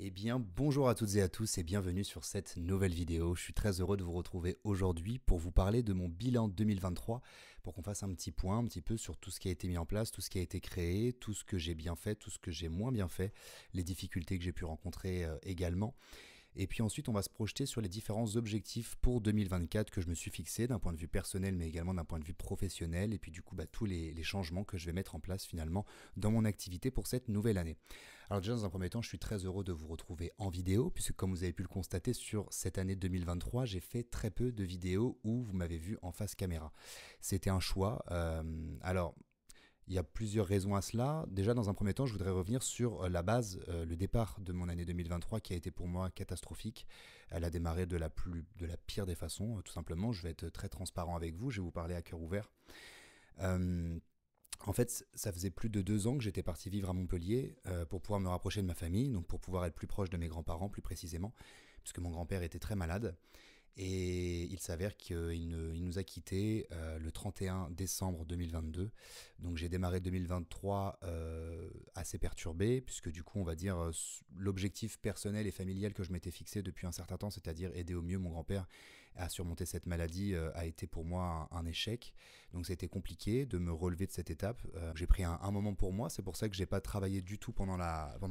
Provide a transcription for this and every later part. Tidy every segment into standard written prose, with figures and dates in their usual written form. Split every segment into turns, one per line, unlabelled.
Eh bien, bonjour à toutes et à tous et bienvenue sur cette nouvelle vidéo. Je suis très heureux de vous retrouver aujourd'hui pour vous parler de mon bilan 2023, pour qu'on fasse un petit point un petit peu sur tout ce qui a été mis en place, tout ce qui a été créé, tout ce que j'ai bien fait, tout ce que j'ai moins bien fait, les difficultés que j'ai pu rencontrer également. Et puis ensuite, on va se projeter sur les différents objectifs pour 2024 que je me suis fixé d'un point de vue personnel, mais également d'un point de vue professionnel. Et puis du coup, tous les changements que je vais mettre en place finalement dans mon activité pour cette nouvelle année. Alors déjà, dans un premier temps, je suis très heureux de vous retrouver en vidéo, puisque comme vous avez pu le constater sur cette année 2023, j'ai fait très peu de vidéos où vous m'avez vu en face caméra. C'était un choix. Alors, il y a plusieurs raisons à cela. Déjà, dans un premier temps, je voudrais revenir sur la base, le départ de mon année 2023 qui a été pour moi catastrophique. Elle a démarré de la pire des façons, tout simplement. Je vais être très transparent avec vous, je vais vous parler à cœur ouvert. Euh, En fait, ça faisait plus de 2 ans que j'étais parti vivre à Montpellier pour pouvoir me rapprocher de ma famille, donc pour pouvoir être plus proche de mes grands-parents plus précisément, puisque mon grand-père était très malade. Et il s'avère qu'il nous a quittés le 31 décembre 2022. Donc j'ai démarré 2023 assez perturbé, puisque du coup, on va dire, l'objectif personnel et familial que je m'étais fixé depuis un certain temps, c'est-à-dire aider au mieux mon grand-père à surmonter cette maladie, a été pour moi un échec. Donc ça a été compliqué de me relever de cette étape. J'ai pris un moment pour moi, c'est pour ça que j'ai pas travaillé du tout pendant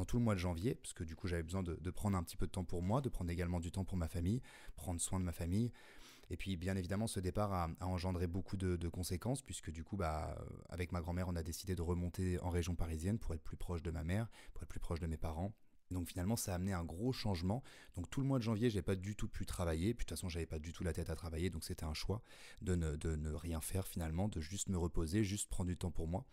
tout le mois de janvier, parce que du coup j'avais besoin de prendre un petit peu de temps pour moi, de prendre également du temps pour ma famille, prendre soin de ma famille. Et puis bien évidemment ce départ a engendré beaucoup de conséquences, puisque du coup avec ma grand-mère on a décidé de remonter en région parisienne pour être plus proche de ma mère, pour être plus proche de mes parents. Donc finalement ça a amené un gros changement. Donc tout le mois de janvier j'ai pas du tout pu travailler, puis de toute façon j'avais pas du tout la tête à travailler, donc c'était un choix de ne rien faire finalement, de juste me reposer, juste prendre du temps pour moi.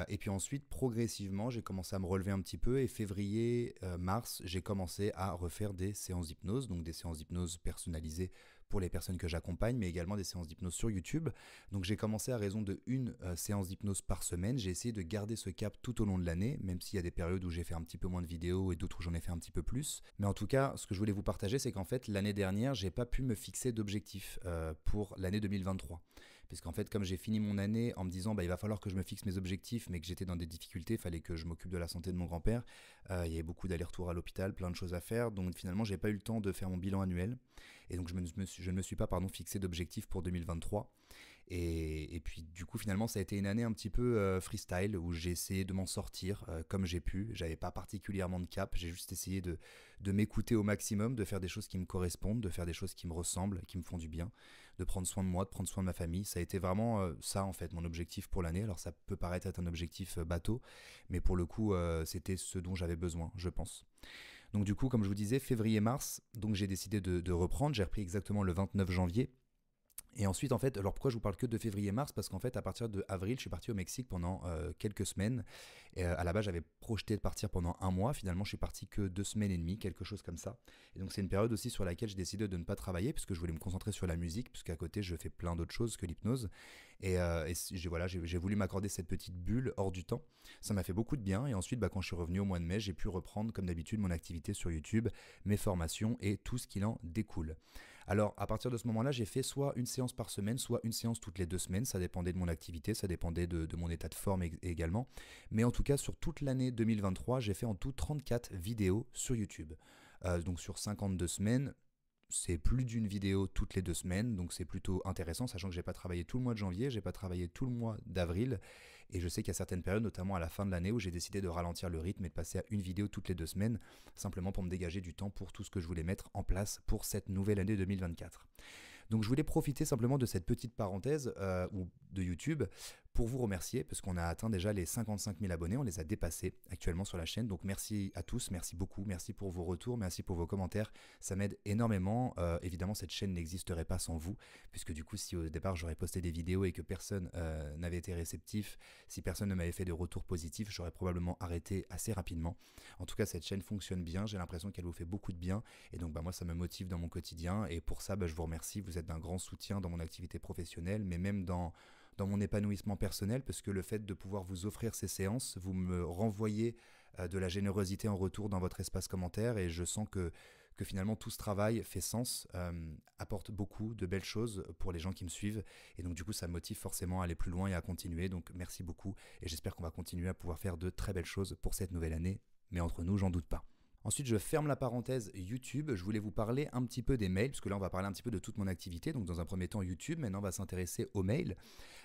Et puis ensuite, progressivement, j'ai commencé à me relever un petit peu et février, mars, j'ai commencé à refaire des séances d'hypnose, donc des séances d'hypnose personnalisées pour les personnes que j'accompagne, mais également des séances d'hypnose sur YouTube. Donc j'ai commencé à raison de une séance d'hypnose par semaine. J'ai essayé de garder ce cap tout au long de l'année, même s'il y a des périodes où j'ai fait un petit peu moins de vidéos et d'autres où j'en ai fait un petit peu plus. Mais en tout cas, ce que je voulais vous partager, c'est qu'en fait, l'année dernière, j'ai pas pu me fixer d'objectif pour l'année 2023. Puisqu'en fait, comme j'ai fini mon année en me disant il va falloir que je me fixe mes objectifs, mais que j'étais dans des difficultés, il fallait que je m'occupe de la santé de mon grand-père. Il y avait beaucoup d'allers-retours à l'hôpital, plein de choses à faire. Donc finalement, j'ai pas eu le temps de faire mon bilan annuel. Et donc je ne me suis pas fixé d'objectif pour 2023. Et puis du coup finalement ça a été une année un petit peu freestyle où j'ai essayé de m'en sortir comme j'ai pu. J'avais pas particulièrement de cap, j'ai juste essayé de m'écouter au maximum, de faire des choses qui me correspondent, de faire des choses qui me ressemblent, qui me font du bien, de prendre soin de moi, de prendre soin de ma famille. Ça a été vraiment ça en fait mon objectif pour l'année. Alors ça peut paraître être un objectif bateau, mais pour le coup c'était ce dont j'avais besoin, je pense. Donc du coup, comme je vous disais, février-mars, donc j'ai décidé de reprendre. J'ai repris exactement le 29 janvier. Et ensuite, en fait, alors pourquoi je vous parle que de février-mars? Parce qu'en fait, à partir de avril, je suis parti au Mexique pendant quelques semaines. Et à la base, j'avais projeté de partir pendant un mois. Finalement, je suis parti que 2 semaines et demie, quelque chose comme ça. Et donc, c'est une période aussi sur laquelle j'ai décidé de ne pas travailler, puisque je voulais me concentrer sur la musique, puisqu'à côté, je fais plein d'autres choses que l'hypnose. Et j'ai voulu m'accorder cette petite bulle hors du temps. Ça m'a fait beaucoup de bien. Et ensuite, quand je suis revenu au mois de mai, j'ai pu reprendre, comme d'habitude, mon activité sur YouTube, mes formations et tout ce qui en découle. Alors, à partir de ce moment-là, j'ai fait soit une séance par semaine, soit une séance toutes les 2 semaines. Ça dépendait de mon activité, ça dépendait de mon état de forme également. Mais en tout cas, sur toute l'année 2023, j'ai fait en tout 34 vidéos sur YouTube. Donc sur 52 semaines, c'est plus d'une vidéo toutes les 2 semaines, donc c'est plutôt intéressant, sachant que j'ai pas travaillé tout le mois de janvier, j'ai pas travaillé tout le mois d'avril, et je sais qu'il y a certaines périodes, notamment à la fin de l'année, où j'ai décidé de ralentir le rythme et de passer à une vidéo toutes les 2 semaines, simplement pour me dégager du temps pour tout ce que je voulais mettre en place pour cette nouvelle année 2024. Donc je voulais profiter simplement de cette petite parenthèse ou de YouTube pour vous remercier parce qu'on a atteint déjà les 55 000 abonnés, on les a dépassés actuellement sur la chaîne. Donc merci à tous, merci beaucoup, merci pour vos retours, merci pour vos commentaires, ça m'aide énormément. Évidemment cette chaîne n'existerait pas sans vous, puisque du coup si au départ j'aurais posté des vidéos et que personne n'avait été réceptif, si personne ne m'avait fait de retour positif, j'aurais probablement arrêté assez rapidement. En tout cas cette chaîne fonctionne bien, j'ai l'impression qu'elle vous fait beaucoup de bien, et donc moi ça me motive dans mon quotidien, et pour ça je vous remercie, vous êtes d'un grand soutien dans mon activité professionnelle, mais même dans mon épanouissement personnel, parce que le fait de pouvoir vous offrir ces séances, vous me renvoyez de la générosité en retour dans votre espace commentaire, et je sens que finalement tout ce travail fait sens, apporte beaucoup de belles choses pour les gens qui me suivent, et donc du coup ça me motive forcément à aller plus loin et à continuer, donc merci beaucoup, et j'espère qu'on va continuer à pouvoir faire de très belles choses pour cette nouvelle année, mais entre nous j'en doute pas. Ensuite, je ferme la parenthèse YouTube. Je voulais vous parler un petit peu des mails, parce que là, on va parler un petit peu de toute mon activité. Donc, dans un premier temps, YouTube. Maintenant, on va s'intéresser aux mails.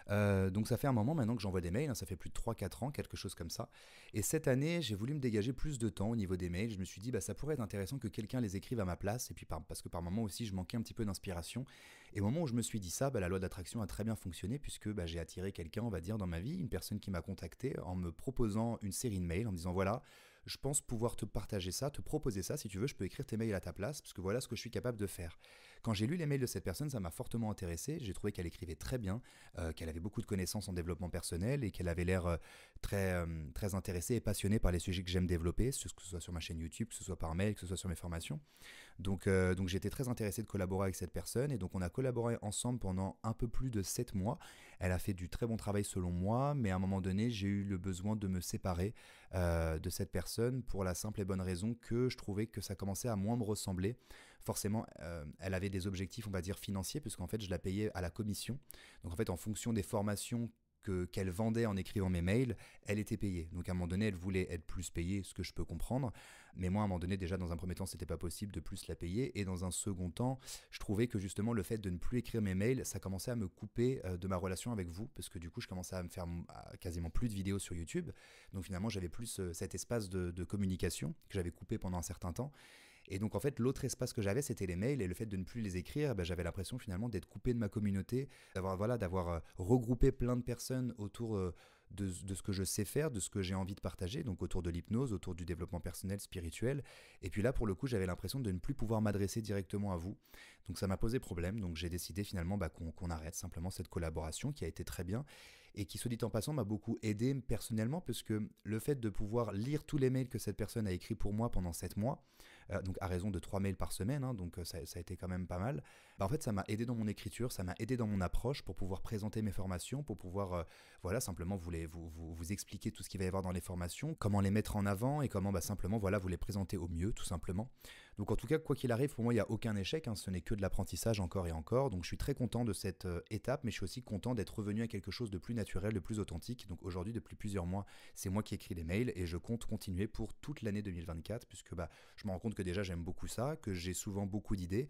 Donc, ça fait un moment maintenant que j'envoie des mails. Ça fait plus de 3-4 ans, quelque chose comme ça. Et cette année, j'ai voulu me dégager plus de temps au niveau des mails. Je me suis dit, ça pourrait être intéressant que quelqu'un les écrive à ma place. Et puis, parce que par moment aussi, je manquais un petit peu d'inspiration. Et au moment où je me suis dit ça, la loi d'attraction a très bien fonctionné, puisque j'ai attiré quelqu'un, on va dire, dans ma vie, une personne qui m'a contacté en me proposant une série de mails, en me disant, voilà, je pense pouvoir te partager ça, te proposer ça, si tu veux, je peux écrire tes mails à ta place, parce que voilà ce que je suis capable de faire. Quand j'ai lu les mails de cette personne, ça m'a fortement intéressé, j'ai trouvé qu'elle écrivait très bien, qu'elle avait beaucoup de connaissances en développement personnel et qu'elle avait l'air très intéressée et passionnée par les sujets que j'aime développer, que ce soit sur ma chaîne YouTube, que ce soit par mail, que ce soit sur mes formations. Donc j'étais très intéressé de collaborer avec cette personne, et donc on a collaboré ensemble pendant un peu plus de 7 mois. Elle a fait du très bon travail selon moi, mais à un moment donné, j'ai eu le besoin de me séparer de cette personne pour la simple et bonne raison que je trouvais que ça commençait à moins me ressembler. Forcément, elle avait des objectifs, on va dire, financiers, puisqu'en fait, je la payais à la commission. Donc en fait, en fonction des formations qu'elle vendait en écrivant mes mails, elle était payée. Donc à un moment donné, elle voulait être plus payée, ce que je peux comprendre. Mais moi, à un moment donné, déjà, dans un premier temps, c'était pas possible de plus la payer. Et dans un second temps, je trouvais que justement, le fait de ne plus écrire mes mails, ça commençait à me couper de ma relation avec vous. Parce que du coup, je commençais à me faire quasiment plus de vidéos sur YouTube. Donc finalement, j'avais plus cet espace de communication que j'avais coupé pendant un certain temps. Et donc en fait, l'autre espace que j'avais, c'était les mails, et le fait de ne plus les écrire, j'avais l'impression finalement d'être coupé de ma communauté, d'avoir regroupé plein de personnes autour de ce que je sais faire, de ce que j'ai envie de partager, donc autour de l'hypnose, autour du développement personnel, spirituel. Et puis là, pour le coup, j'avais l'impression de ne plus pouvoir m'adresser directement à vous. Donc ça m'a posé problème, donc j'ai décidé finalement qu'on arrête simplement cette collaboration qui a été très bien, et qui, soit dit en passant, m'a beaucoup aidé personnellement, parce que le fait de pouvoir lire tous les mails que cette personne a écrits pour moi pendant 7 mois, donc à raison de 3 mails par semaine, donc ça a été quand même pas mal, en fait ça m'a aidé dans mon écriture, ça m'a aidé dans mon approche pour pouvoir présenter mes formations, pour pouvoir simplement vous expliquer tout ce qu'il va y avoir dans les formations, comment les mettre en avant, et comment simplement vous les présenter au mieux, tout simplement. Donc en tout cas, quoi qu'il arrive, pour moi il n'y a aucun échec, ce n'est que de l'apprentissage encore et encore, donc je suis très content de cette étape, mais je suis aussi content d'être revenu à quelque chose de plus naturel, de plus authentique. Donc aujourd'hui, depuis plusieurs mois, c'est moi qui écris les mails, et je compte continuer pour toute l'année 2024, puisque je me rends compte que déjà j'aime beaucoup ça, que j'ai souvent beaucoup d'idées,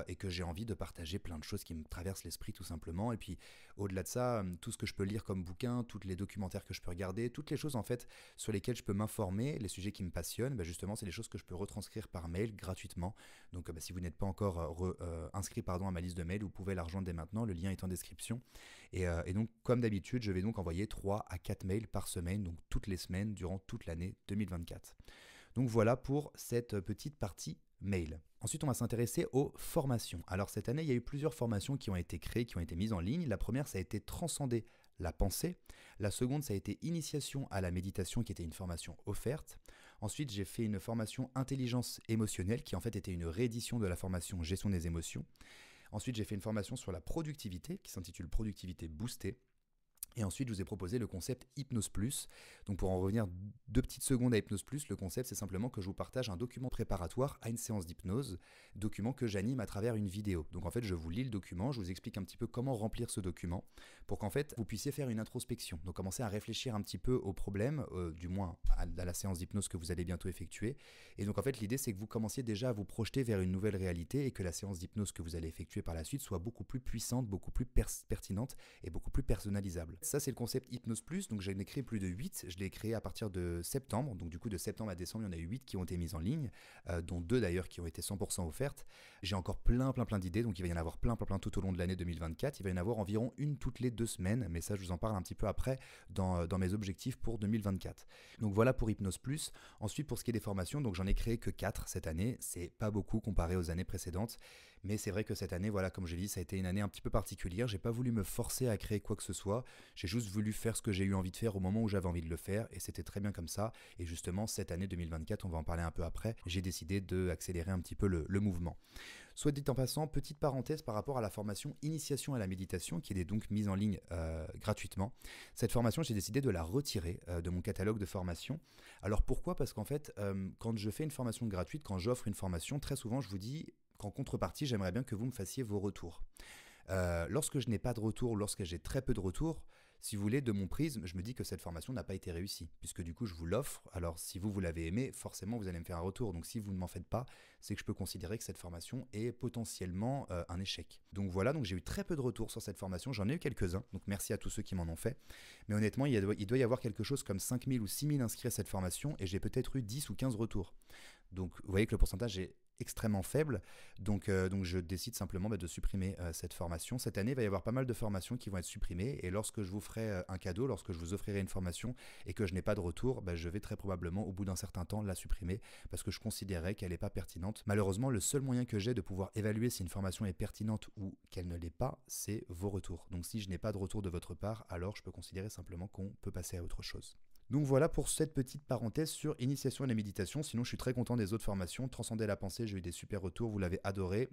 et que j'ai envie de partager plein de choses qui me traversent l'esprit tout simplement. Et puis au-delà de ça, tout ce que je peux lire comme bouquin, tous les documentaires que je peux regarder, toutes les choses en fait sur lesquelles je peux m'informer, les sujets qui me passionnent, justement c'est des choses que je peux retranscrire par mail gratuitement. Donc si vous n'êtes pas encore inscrit à ma liste de mails, vous pouvez la rejoindre dès maintenant, le lien est en description. Et donc comme d'habitude, je vais donc envoyer 3 à 4 mails par semaine, donc toutes les semaines durant toute l'année 2024. Donc voilà pour cette petite partie mail. Ensuite, on va s'intéresser aux formations. Alors cette année, il y a eu plusieurs formations qui ont été créées, qui ont été mises en ligne. La première, ça a été Transcender la pensée. La seconde, ça a été Initiation à la méditation, qui était une formation offerte. Ensuite, j'ai fait une formation Intelligence émotionnelle, qui en fait était une réédition de la formation Gestion des émotions. Ensuite, j'ai fait une formation sur la productivité, qui s'intitule Productivité boostée. Et ensuite, je vous ai proposé le concept Hypnose Plus. Donc pour en revenir 2 petites secondes à Hypnose Plus, le concept c'est simplement que je vous partage un document préparatoire à une séance d'hypnose, document que j'anime à travers une vidéo. Donc en fait, je vous lis le document, je vous explique un petit peu comment remplir ce document, pour qu'en fait, vous puissiez faire une introspection. Donc commencer à réfléchir un petit peu aux problèmes, du moins à la séance d'hypnose que vous allez bientôt effectuer. Et donc en fait, l'idée c'est que vous commenciez déjà à vous projeter vers une nouvelle réalité, et que la séance d'hypnose que vous allez effectuer par la suite soit beaucoup plus puissante, beaucoup plus pertinente et beaucoup plus personnalisable. Ça, c'est le concept Hypnose Plus. Donc, j'en ai créé plus de 8. Je l'ai créé à partir de septembre. Donc, du coup, de septembre à décembre, il y en a eu 8 qui ont été mises en ligne, dont 2 d'ailleurs qui ont été 100% offertes. J'ai encore plein d'idées. Donc, il va y en avoir plein tout au long de l'année 2024. Il va y en avoir environ une toutes les 2 semaines. Mais ça, je vous en parle un petit peu après dans mes objectifs pour 2024. Donc, voilà pour Hypnose Plus. Ensuite, pour ce qui est des formations, donc j'en ai créé que 4 cette année. C'est pas beaucoup comparé aux années précédentes. Mais c'est vrai que cette année, comme je l'ai dit, ça a été une année un petit peu particulière. J'ai pas voulu me forcer à créer quoi que ce soit. J'ai juste voulu faire ce que j'ai eu envie de faire au moment où j'avais envie de le faire, et c'était très bien comme ça. Et justement, cette année 2024, on va en parler un peu après, j'ai décidé d'accélérer un petit peu le mouvement. Soit dit en passant, petite parenthèse par rapport à la formation Initiation à la méditation, qui est donc mise en ligne gratuitement. Cette formation, j'ai décidé de la retirer de mon catalogue de formation. Alors pourquoi ? Parce qu'en fait, quand je fais une formation gratuite, quand j'offre une formation, très souvent je vous dis qu'en contrepartie, j'aimerais bien que vous me fassiez vos retours. Lorsque je n'ai pas de retour, lorsque j'ai très peu de retours, Si vous voulez, de mon prisme, je me dis que cette formation n'a pas été réussie, puisque du coup je vous l'offre. Alors si vous l'avez aimé, forcément vous allez me faire un retour. Donc si vous ne m'en faites pas, c'est que je peux considérer que cette formation est potentiellement un échec. Donc voilà, donc j'ai eu très peu de retours sur cette formation, j'en ai eu quelques-uns, donc merci à tous ceux qui m'en ont fait. Mais honnêtement, il doit y avoir quelque chose comme 5000 ou 6000 inscrits à cette formation, et j'ai peut-être eu 10 ou 15 retours. Donc vous voyez que le pourcentage est extrêmement faible, donc je décide simplement de supprimer cette formation. Cette année, il va y avoir pas mal de formations qui vont être supprimées, et lorsque je vous ferai un cadeau, lorsque je vous offrirai une formation et que je n'ai pas de retour, je vais très probablement au bout d'un certain temps la supprimer parce que je considérais qu'elle n'est pas pertinente. Malheureusement, le seul moyen que j'ai de pouvoir évaluer si une formation est pertinente ou qu'elle ne l'est pas, c'est vos retours. Donc si je n'ai pas de retour de votre part, alors je peux considérer simplement qu'on peut passer à autre chose. Donc voilà pour cette petite parenthèse sur initiation à la méditation. Sinon, je suis très content des autres formations. Transcender la pensée, j'ai eu des super retours, vous l'avez adoré.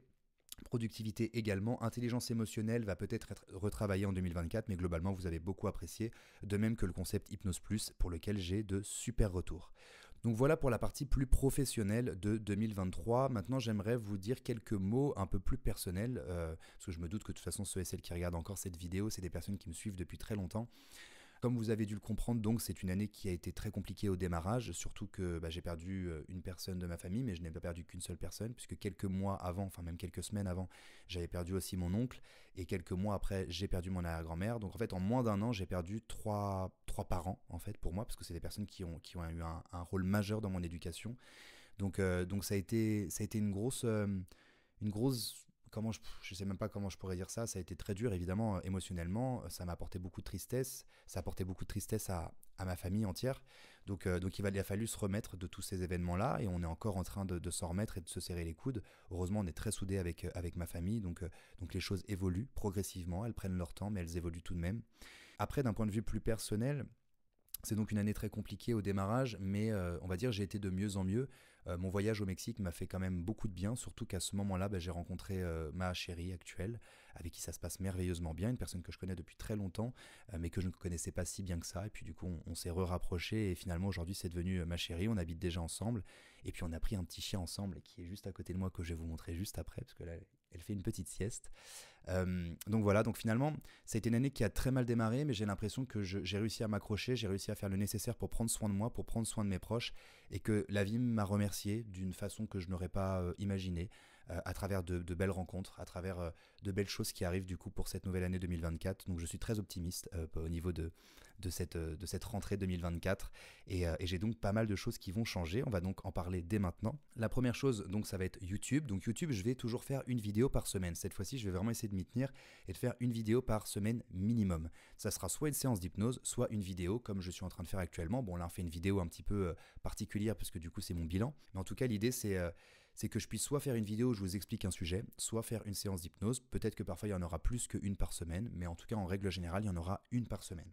Productivité également, intelligence émotionnelle va peut-être être retravaillée en 2024, mais globalement vous avez beaucoup apprécié, de même que le concept Hypnose Plus pour lequel j'ai de super retours. Donc voilà pour la partie plus professionnelle de 2023. Maintenant j'aimerais vous dire quelques mots un peu plus personnels, parce que je me doute que de toute façon ceux et celles qui regardent encore cette vidéo, c'est des personnes qui me suivent depuis très longtemps. Comme vous avez dû le comprendre, donc c'est une année qui a été très compliquée au démarrage, surtout que j'ai perdu une personne de ma famille, mais je n'ai pas perdu qu'une seule personne, puisque quelques mois avant, enfin même quelques semaines avant, j'avais perdu aussi mon oncle, et quelques mois après, j'ai perdu mon arrière-grand-mère. Donc en fait, en moins d'un an, j'ai perdu trois parents, en fait, pour moi, parce que c'est des personnes qui ont eu un rôle majeur dans mon éducation. Donc ça a été une grosse je sais même pas comment je pourrais dire ça, ça a été très dur évidemment émotionnellement, ça m'a apporté beaucoup de tristesse, ça a apporté beaucoup de tristesse à ma famille entière, donc il a fallu se remettre de tous ces événements-là, et on est encore en train de s'en remettre et de se serrer les coudes. Heureusement on est très soudés avec ma famille, donc les choses évoluent progressivement, elles prennent leur temps mais elles évoluent tout de même. Après, d'un point de vue plus personnel, c'est donc une année très compliquée au démarrage, mais on va dire j'ai été de mieux en mieux. Mon voyage au Mexique m'a fait quand même beaucoup de bien, surtout qu'à ce moment-là, j'ai rencontré ma chérie actuelle, avec qui ça se passe merveilleusement bien, une personne que je connais depuis très longtemps, mais que je ne connaissais pas si bien que ça. Et puis du coup, on s'est rapprochés, et finalement aujourd'hui c'est devenu ma chérie, on habite déjà ensemble, et puis on a pris un petit chien ensemble qui est juste à côté de moi, que je vais vous montrer juste après, parce que là, elle fait une petite sieste. Donc voilà, donc finalement, ça a été une année qui a très mal démarré, mais j'ai l'impression que j'ai réussi à m'accrocher, j'ai réussi à faire le nécessaire pour prendre soin de moi, pour prendre soin de mes proches, et que la vie m'a remercié d'une façon que je n'aurais pas imaginée, à travers de belles rencontres, à travers de belles choses qui arrivent du coup pour cette nouvelle année 2024. Donc je suis très optimiste au niveau de cette rentrée 2024, et j'ai donc pas mal de choses qui vont changer. On va donc en parler dès maintenant. La première chose, donc, ça va être YouTube. Donc YouTube, je vais toujours faire une vidéo par semaine. Cette fois-ci, je vais vraiment essayer de m'y tenir et de faire une vidéo par semaine minimum. Ça sera soit une séance d'hypnose, soit une vidéo comme je suis en train de faire actuellement. Bon, là on fait une vidéo un petit peu particulière parce que du coup c'est mon bilan. Mais en tout cas, l'idée c'est que je puisse soit faire une vidéo où je vous explique un sujet, soit faire une séance d'hypnose. Peut-être que parfois il y en aura plus qu'une par semaine, mais en tout cas en règle générale, il y en aura une par semaine.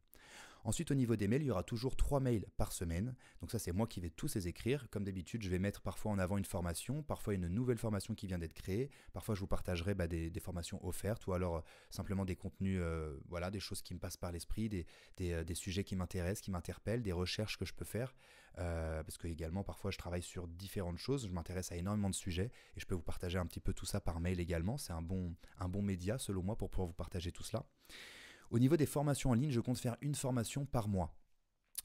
Ensuite, au niveau des mails, il y aura toujours 3 mails par semaine. Donc ça, c'est moi qui vais tous les écrire. Comme d'habitude, je vais mettre parfois en avant une formation, parfois une nouvelle formation qui vient d'être créée. Parfois, je vous partagerai des formations offertes, ou alors simplement des contenus, des choses qui me passent par l'esprit, des sujets qui m'intéressent, qui m'interpellent, des recherches que je peux faire. Parce que également, parfois, je travaille sur différentes choses. Je m'intéresse à énormément de sujets, et je peux vous partager un petit peu tout ça par mail également. C'est un bon média, selon moi, pour pouvoir vous partager tout cela. Au niveau des formations en ligne, je compte faire une formation par mois.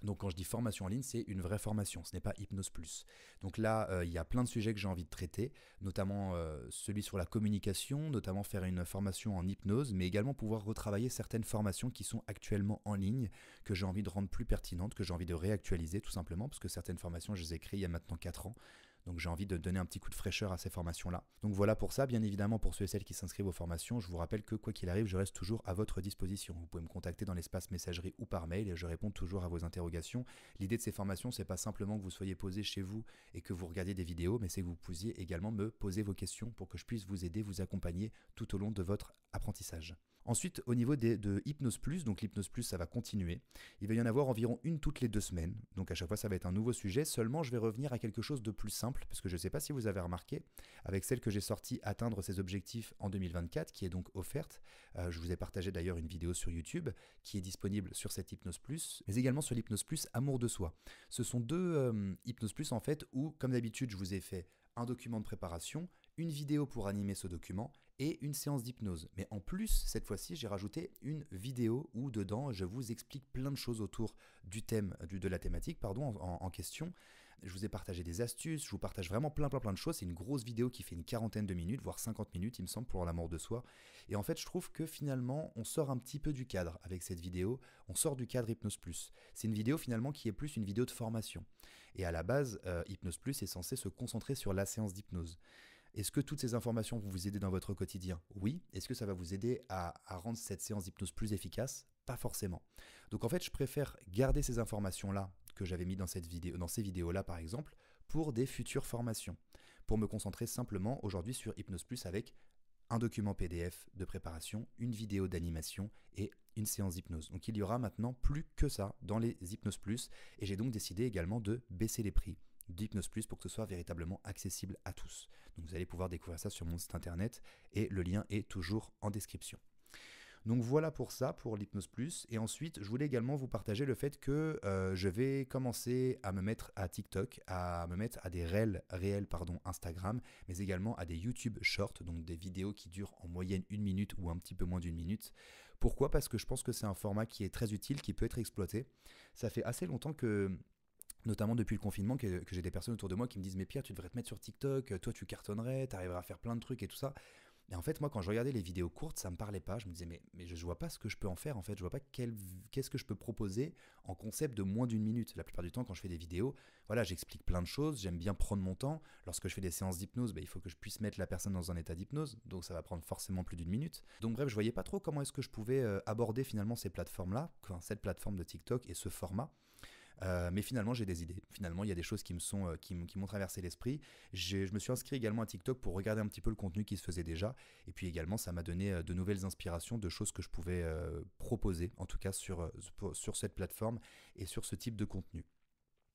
Donc quand je dis formation en ligne, c'est une vraie formation, ce n'est pas Hypnose Plus. Donc là, il y a plein de sujets que j'ai envie de traiter, notamment celui sur la communication, notamment faire une formation en hypnose, mais également pouvoir retravailler certaines formations qui sont actuellement en ligne, que j'ai envie de rendre plus pertinentes, que j'ai envie de réactualiser tout simplement, parce que certaines formations, je les ai créées il y a maintenant 4 ans. Donc j'ai envie de donner un petit coup de fraîcheur à ces formations-là. Donc voilà pour ça. Bien évidemment, pour ceux et celles qui s'inscrivent aux formations, je vous rappelle que quoi qu'il arrive, je reste toujours à votre disposition. Vous pouvez me contacter dans l'espace messagerie ou par mail, et je réponds toujours à vos interrogations. L'idée de ces formations, c'est pas simplement que vous soyez posé chez vous et que vous regardiez des vidéos, mais c'est que vous puissiez également me poser vos questions pour que je puisse vous aider, vous accompagner tout au long de votre apprentissage. Ensuite, au niveau de Hypnose Plus, donc l'Hypnose Plus, ça va continuer. Il va y en avoir environ une toutes les 2 semaines. Donc à chaque fois, ça va être un nouveau sujet. Seulement, je vais revenir à quelque chose de plus simple, parce que je ne sais pas si vous avez remarqué, avec celle que j'ai sortie Atteindre ses objectifs en 2024, qui est donc offerte. Je vous ai partagé d'ailleurs une vidéo sur YouTube qui est disponible sur cette Hypnose Plus, mais également sur l'Hypnose Plus Amour de soi. Ce sont 2 Hypnose Plus en fait, où, comme d'habitude, je vous ai fait un document de préparation, une vidéo pour animer ce document et une séance d'hypnose. Mais en plus, cette fois-ci, j'ai rajouté une vidéo où dedans, je vous explique plein de choses autour du thème, de la thématique en question. Je vous ai partagé des astuces, je vous partage vraiment plein de choses. C'est une grosse vidéo qui fait une quarantaine de minutes, voire 50 minutes, il me semble, pour l'amour de soi. Et en fait, je trouve que finalement, on sort un petit peu du cadre avec cette vidéo. On sort du cadre Hypnose Plus. C'est une vidéo finalement qui est plus une vidéo de formation. Et à la base, Hypnose Plus est censé se concentrer sur la séance d'hypnose. Est-ce que toutes ces informations vont vous aider dans votre quotidien? Oui. Est-ce que ça va vous aider à rendre cette séance d'hypnose plus efficace? Pas forcément. Donc en fait, je préfère garder ces informations-là que j'avais mis dans ces vidéos-là par exemple, pour des futures formations. Pour me concentrer simplement aujourd'hui sur Hypnose Plus avec un document PDF de préparation, une vidéo d'animation et une séance d'hypnose. Donc il y aura maintenant plus que ça dans les Hypnose Plus et j'ai donc décidé également de baisser les prix d'Hypnose Plus pour que ce soit véritablement accessible à tous. Donc vous allez pouvoir découvrir ça sur mon site internet et le lien est toujours en description. Donc voilà pour ça, pour l'Hypnose Plus. Et ensuite, je voulais également vous partager le fait que je vais commencer à me mettre à TikTok, à me mettre à des réels Instagram, mais également à des YouTube Shorts, donc des vidéos qui durent en moyenne 1 minute ou un petit peu moins d'1 minute. Pourquoi? Parce que je pense que c'est un format qui est très utile, qui peut être exploité. Ça fait assez longtemps que, notamment depuis le confinement, que j'ai des personnes autour de moi qui me disent « Mais Pierre, tu devrais te mettre sur TikTok, toi tu cartonnerais, tu arriveras à faire plein de trucs et tout ça ». Et en fait, moi, quand je regardais les vidéos courtes, ça me parlait pas. Je me disais, mais je vois pas ce que je peux en faire, en fait. Je vois pas qu'est-ce que je peux proposer en concept de moins d'1 minute. La plupart du temps, quand je fais des vidéos, voilà, j'explique plein de choses. J'aime bien prendre mon temps. Lorsque je fais des séances d'hypnose, il faut que je puisse mettre la personne dans un état d'hypnose. Donc, ça va prendre forcément plus d'1 minute. Donc, bref, je voyais pas trop comment est-ce que je pouvais aborder finalement ces plateformes-là, cette plateforme de TikTok et ce format. Mais finalement, j'ai des idées. Finalement, il y a des choses qui m'ont traversé l'esprit. Je me suis inscrit également à TikTok pour regarder un petit peu le contenu qui se faisait déjà. Et puis également, ça m'a donné de nouvelles inspirations de choses que je pouvais proposer, en tout cas sur cette plateforme et sur ce type de contenu.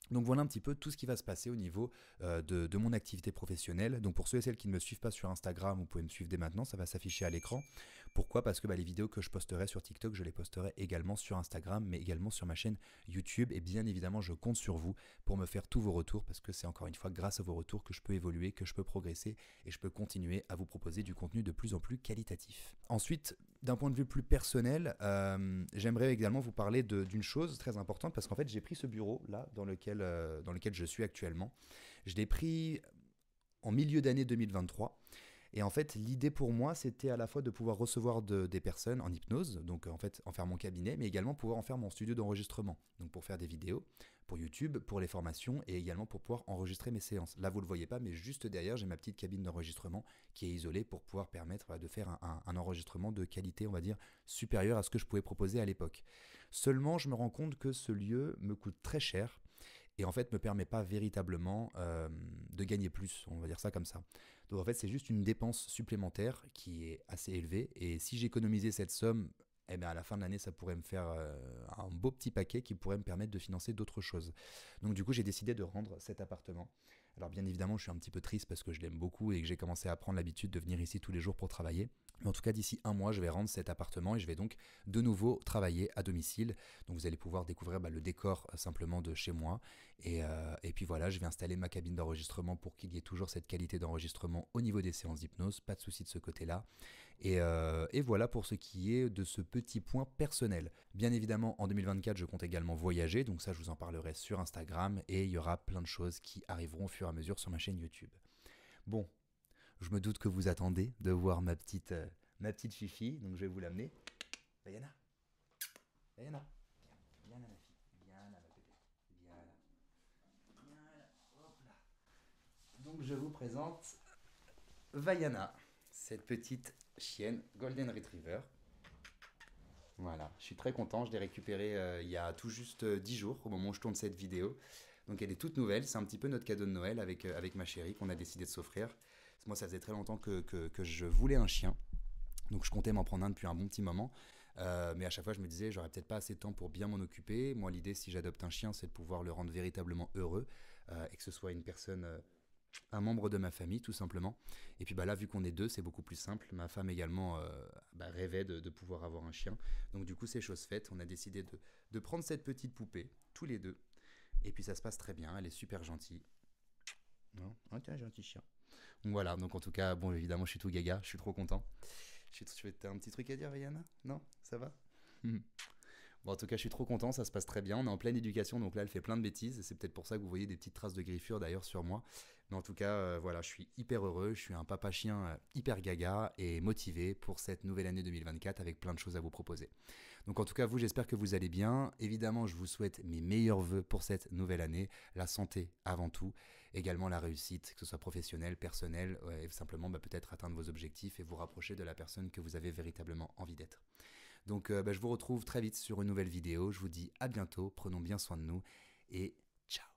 Donc voilà un petit peu tout ce qui va se passer au niveau de mon activité professionnelle. Donc pour ceux et celles qui ne me suivent pas sur Instagram, vous pouvez me suivre dès maintenant, ça va s'afficher à l'écran. Pourquoi? Parce que les vidéos que je posterai sur TikTok, je les posterai également sur Instagram, mais également sur ma chaîne YouTube. Et bien évidemment, je compte sur vous pour me faire tous vos retours, parce que c'est encore une fois grâce à vos retours que je peux évoluer, que je peux progresser et je peux continuer à vous proposer du contenu de plus en plus qualitatif. Ensuite, d'un point de vue plus personnel, j'aimerais également vous parler d'une chose très importante, parce qu'en fait, j'ai pris ce bureau là dans lequel je suis actuellement. Je l'ai pris en milieu d'année 2023. Et en fait, l'idée pour moi, c'était à la fois de pouvoir recevoir des personnes en hypnose, donc en fait en faire mon cabinet, mais également pouvoir en faire mon studio d'enregistrement, donc pour faire des vidéos, pour YouTube, pour les formations et également pour pouvoir enregistrer mes séances. Là, vous ne le voyez pas, mais juste derrière, j'ai ma petite cabine d'enregistrement qui est isolée pour pouvoir permettre de faire un enregistrement de qualité, on va dire, supérieure à ce que je pouvais proposer à l'époque. Seulement, je me rends compte que ce lieu me coûte très cher et en fait me permet pas véritablement de gagner plus, on va dire ça comme ça. Donc en fait, c'est juste une dépense supplémentaire qui est assez élevée. Et si j'économisais cette somme, eh bien à la fin de l'année, ça pourrait me faire un beau petit paquet qui pourrait me permettre de financer d'autres choses. Donc du coup, j'ai décidé de rendre cet appartement. Alors bien évidemment, je suis un petit peu triste parce que je l'aime beaucoup et que j'ai commencé à prendre l'habitude de venir ici tous les jours pour travailler. Mais en tout cas, d'ici 1 mois, je vais rendre cet appartement et je vais donc de nouveau travailler à domicile. Donc vous allez pouvoir découvrir le décor simplement de chez moi. Et puis voilà, je vais installer ma cabine d'enregistrement pour qu'il y ait toujours cette qualité d'enregistrement au niveau des séances d'hypnose. Pas de souci de ce côté-là. Et voilà pour ce qui est de ce petit point personnel. Bien évidemment, en 2024, je compte également voyager. Donc ça, je vous en parlerai sur Instagram. Et il y aura plein de choses qui arriveront au fur et à mesure sur ma chaîne YouTube. Bon. Je me doute que vous attendez de voir ma petite Fifi, donc je vais vous l'amener. Vaiana, Vaiana, viens là ma fille, viens là ma bébé, viens là, hop là. Donc je vous présente Vaiana, cette petite chienne Golden Retriever. Voilà, je suis très content, je l'ai récupérée il y a tout juste 10 jours au moment où je tourne cette vidéo. Donc elle est toute nouvelle, c'est un petit peu notre cadeau de Noël avec ma chérie qu'on a décidé de s'offrir. Moi, ça faisait très longtemps que je voulais un chien. Donc, je comptais m'en prendre un depuis un bon petit moment. Mais à chaque fois, je me disais, j'aurais peut-être pas assez de temps pour bien m'en occuper. Moi, l'idée, si j'adopte un chien, c'est de pouvoir le rendre véritablement heureux et que ce soit une personne, un membre de ma famille, tout simplement. Et puis là, vu qu'on est deux, c'est beaucoup plus simple. Ma femme également rêvait de pouvoir avoir un chien. Donc, du coup, c'est chose faite. On a décidé de prendre cette petite poupée, tous les deux. Et puis, ça se passe très bien. Elle est super gentille. Non, t'es un gentil chien. Donc voilà, donc en tout cas, bon, évidemment, je suis tout gaga, je suis trop content. T'as un petit truc à dire, Rihanna? Non? Ça va? Bon, en tout cas, je suis trop content, ça se passe très bien. On est en pleine éducation, donc là, elle fait plein de bêtises. Et c'est peut-être pour ça que vous voyez des petites traces de griffure d'ailleurs sur moi. Mais en tout cas, voilà, je suis hyper heureux. Je suis un papa chien hyper gaga et motivé pour cette nouvelle année 2024 avec plein de choses à vous proposer. Donc en tout cas, vous, j'espère que vous allez bien. Évidemment, je vous souhaite mes meilleurs vœux pour cette nouvelle année. La santé avant tout. Également la réussite, que ce soit professionnelle, personnelle, et simplement peut-être atteindre vos objectifs et vous rapprocher de la personne que vous avez véritablement envie d'être. Donc je vous retrouve très vite sur une nouvelle vidéo. Je vous dis à bientôt, prenons bien soin de nous et ciao.